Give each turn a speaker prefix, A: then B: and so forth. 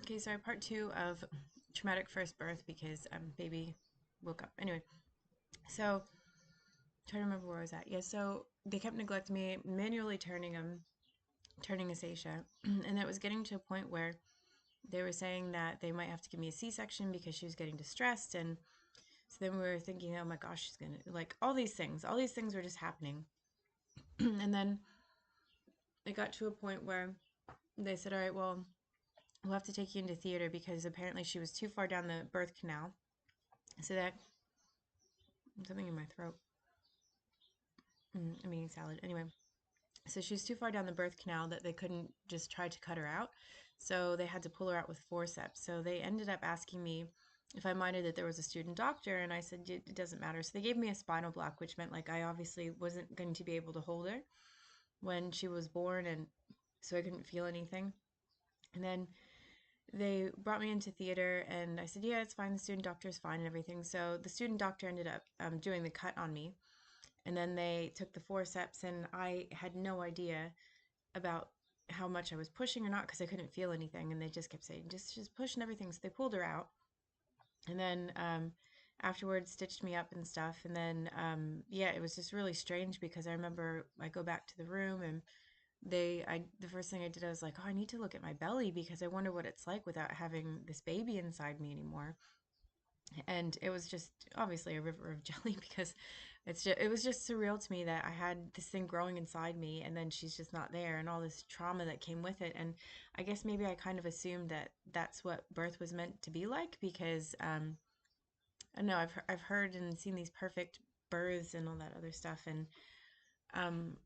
A: Okay, sorry, part two of traumatic first birth because baby woke up. Anyway, so trying to remember where I was at. Yeah, so they kept neglecting me, manually turning Asacia, and it was getting to a point where they were saying that they might have to give me a C-section because she was getting distressed, and so then we were thinking, oh my gosh, she's gonna like all these things were just happening, and then it got to a point where they said, all right, well, we'll have to take you into theater because apparently she was too far down the birth canal, so that something in my throat. I'm eating salad. Anyway, so she was too far down the birth canal that they couldn't just try to cut her out. So they had to pull her out with forceps. So they ended up asking me if I minded that there was a student doctor, and I said it doesn't matter. So they gave me a spinal block, which meant like I obviously wasn't going to be able to hold her when she was born, and so I couldn't feel anything. And then they brought me into theater, and I said, yeah, it's fine. The student doctor is fine and everything. So the student doctor ended up doing the cut on me, and then they took the forceps, and I had no idea about how much I was pushing or not because I couldn't feel anything, and they just kept saying just push and everything. So they pulled her out, and then afterwards stitched me up and stuff, and then yeah, it was just really strange because I remember I go back to the room, and the first thing I did, I was like, oh, I need to look at my belly because I wonder what it's like without having this baby inside me anymore. And it was just obviously a river of jelly because it was just surreal to me that I had this thing growing inside me, and then she's just not there, and all this trauma that came with it. And I guess maybe I kind of assumed that that's what birth was meant to be like because I know I've heard and seen these perfect births and all that other stuff, and um